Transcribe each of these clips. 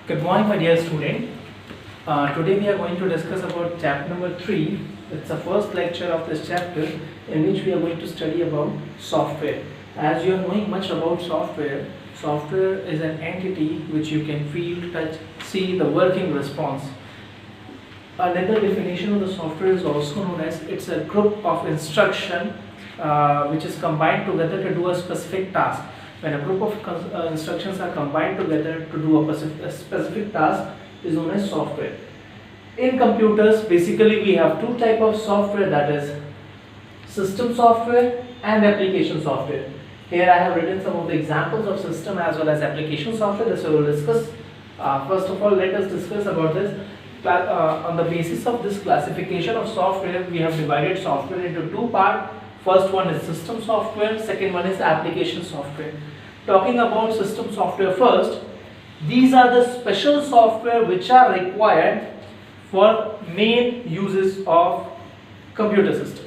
Good morning, my dear student. Today we are going to discuss about chapter number 3. It's the first lecture of this chapter in which we are going to study about software. As you are knowing much about software, software is an entity which you can feel, touch, see the working response. Another definition of the software is also known as it's a group of instruction which is combined together to do a specific task. When a group of instructions are combined together to do a specific task is known as software. In computers, basically we have two types of software, that is system software and application software. Here I have written some of the examples of system as well as application software. This we will discuss. First of all, let us discuss about this. On the basis of this classification of software, we have divided software into two parts. First one is system software, second one is application software. Talking about system software first, these are the special software which are required for main uses of computer system.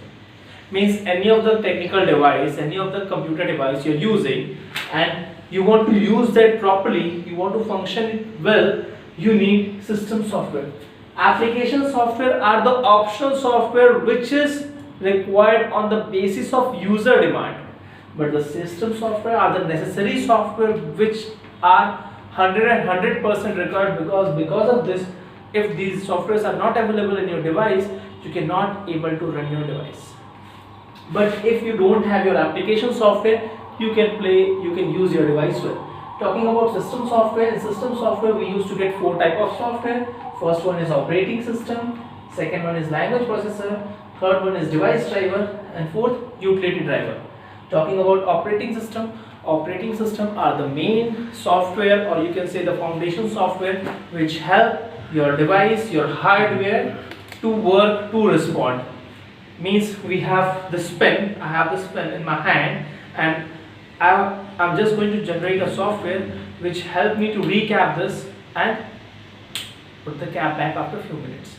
Means any of the technical device, any of the computer device you are using and you want to use that properly, you want to function it well, you need system software. Application software are the optional software which is required on the basis of user demand, but the system software are the necessary software which are 100% required, because of this, if these softwares are not available in your device, you cannot able to run your device. But if you don't have your application software, you can use your device well. Talking about system software, in system software we used to get four types of software. First one is operating system, second one is language processor, third one is device driver, and fourth utility driver. Talking about operating system are the main software, or you can say the foundation software, which help your device, your hardware to work, to respond. Means we have this pen, I have this pen in my hand, and I'm just going to generate a software which help me to recap this and put the cap back after a few minutes.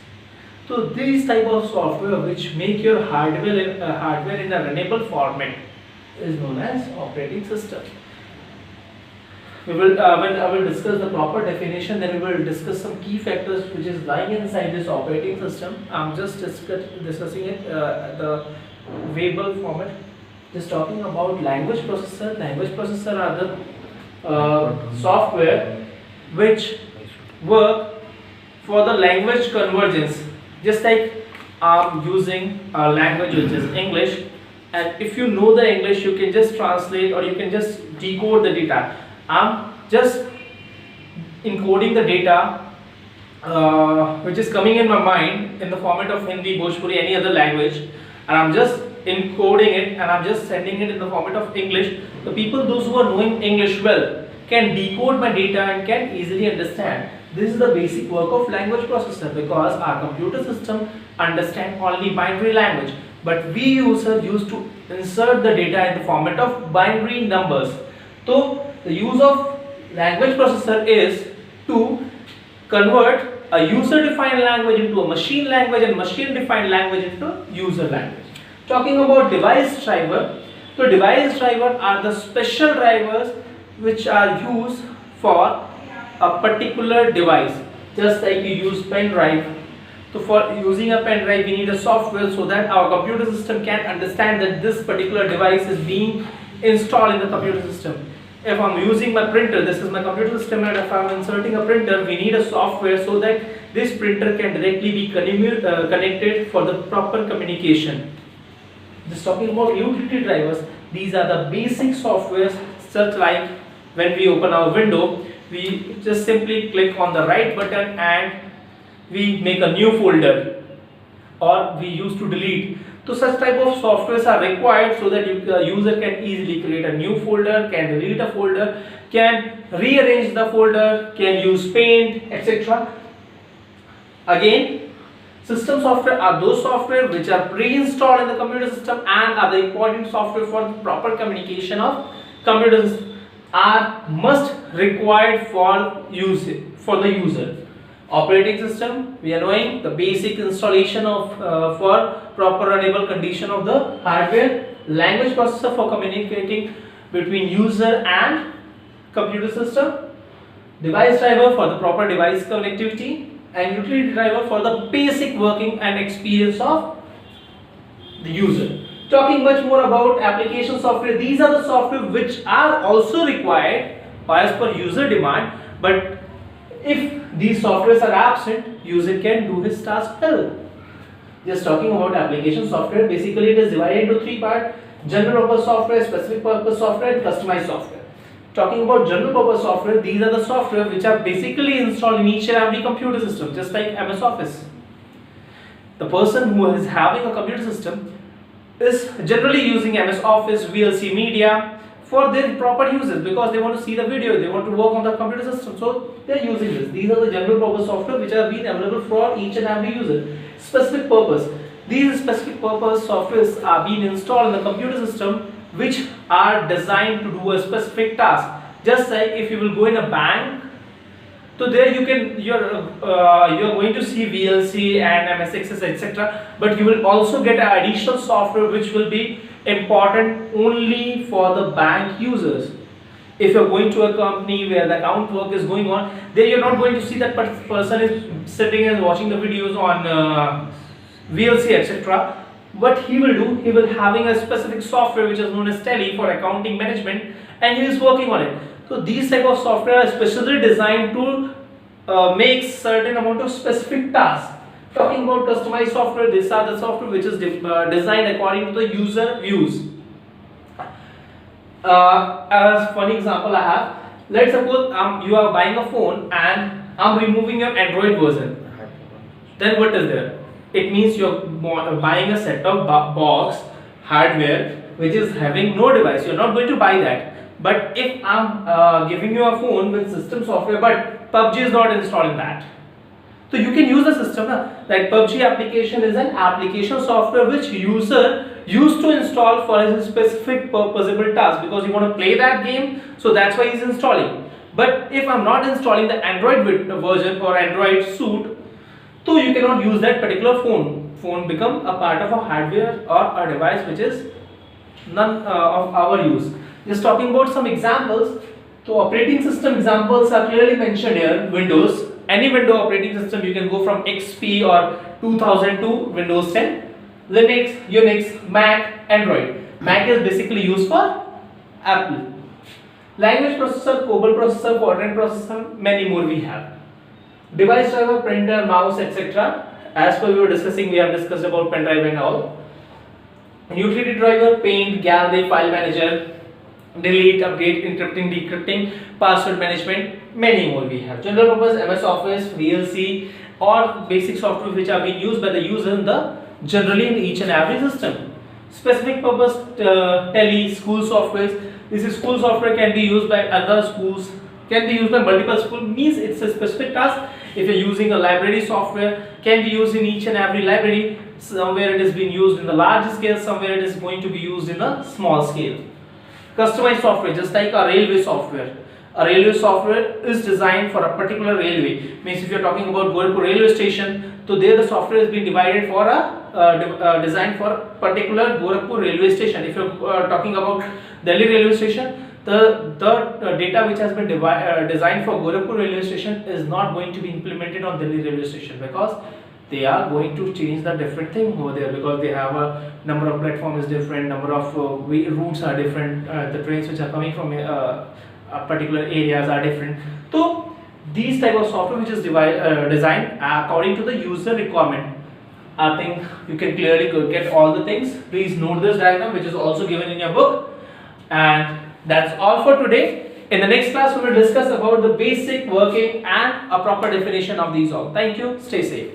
So these type of software which make your hardware in a runnable format is known as operating system. We will when I will discuss the proper definition, then we will discuss some key factors which is lying inside this operating system. I'm just discussing it the verbal format. Just talking about language processor. Language processor are the software which work for the language convergence. Just like I'm using a language which is English, and if you know the English, you can just translate or you can just decode the data. I'm just encoding the data which is coming in my mind in the format of Hindi, Bhojpuri, any other language, and I'm just encoding it and I'm just sending it in the format of English. The people, those who are knowing English well, can decode my data and can easily understand. This is the basic work of language processor, because our computer system understand only binary language, but we users used to insert the data in the format of binary numbers. So the use of language processor is to convert a user defined language into a machine language and machine defined language into user language. Talking about device driver, so device driver are the special drivers which are used for a particular device. Just like you use pen drive, so for using a pen drive we need a software so that our computer system can understand that this particular device is being installed in the computer system. If I'm using my printer, this is my computer system, and if I'm inserting a printer, we need a software so that this printer can directly be connected for the proper communication. Just talking about utility drivers, these are the basic softwares, such like when we open our window, we just simply click on the right button and we make a new folder, or we used to delete. So such type of softwares are required so that the user can easily create a new folder, can delete a folder, can rearrange the folder, can use paint, etc. Again, system software are those software which are pre-installed in the computer system and are the important software for the proper communication of computer system, are must required for the user. Operating system, we are knowing the basic installation of for proper runnable condition of the hardware. Language processor for communicating between user and computer system. device driver for the proper device connectivity, and utility driver for the basic working and experience of the user. Talking much more about application software, these are the software which are also required as per user demand, but if these softwares are absent, user can do his task well. Just talking about application software, basically it is divided into three parts: general purpose software, specific purpose software, and customized software. Talking about general purpose software, these are the software which are basically installed in each and every computer system, just like MS Office. The person who is having a computer system is generally using MS Office, VLC Media for their proper uses, because they want to see the video, they want to work on the computer system, so they are using this. These are the general purpose software which are being available for each and every user. Specific purpose, these specific purpose softwares are being installed in the computer system which are designed to do a specific task. Just like if you will go in a bank, so there you're going to see VLC and MS Access, etc. But you will also get an additional software which will be important only for the bank users. If you're going to a company where the account work is going on, there you're not going to see that person is sitting and watching the videos on VLC, etc. What he will do, he will having a specific software which is known as Tally for accounting management, and he is working on it. So these type of software are specially designed to make certain amount of specific tasks. Talking about customized software, these are the software which is designed according to the user views. As funny example I have, let's suppose you are buying a phone and I'm removing your Android version. Then what is there? It means you're buying a set of box hardware which is having no device. You're not going to buy that. But if I'm giving you a phone with system software, but PUBG is not installed in that, so you can use the system. That PUBG application is an application software which user used to install for his specific purposable task, because you want to play that game, so that's why he's installing. But if I'm not installing the Android version or Android suite, so you cannot use that particular phone become a part of a hardware or a device which is none of our use. Just talking about some examples. So operating system examples are clearly mentioned here. Windows, any Windows operating system, you can go from XP or 2002 Windows 10, Linux, Unix, Mac, Android. Mac is basically used for Apple. Language processor, COBOL processor, Quadrant processor, many more we have. Device driver, printer, mouse, etc. As per we were discussing, we have discussed about pen drive and all. Utility driver, Paint, Gallery, File Manager, delete, update, encrypting, decrypting, password management, many more we have. General purpose, MS Office, VLC, or basic software which are being used by the user in the generally in each and every system. Specific purpose, Tally, school softwares. This is school software, can be used by other schools, can be used by multiple schools, means it's a specific task. If you're using a library software, can be used in each and every library. Somewhere it is being used in the large scale, somewhere it is going to be used in a small scale. Customized software, just like a railway software. A railway software is designed for a particular railway. Means if you're talking about Gorakhpur railway station, so there the software has been divided for a designed for a particular Gorakhpur railway station. If you're talking about Delhi railway station, the data which has been designed for Gorakhpur railway station is not going to be implemented on Delhi railway station, because they are going to change the different thing over there, because they have a number of platforms is different, number of routes are different, the trains which are coming from particular areas are different. So these type of software which is designed according to the user requirement. I think you can clearly get all the things. Please note this diagram which is also given in your book. And that's all for today. In the next class we will discuss about the basic working and a proper definition of these all. Thank you. Stay safe.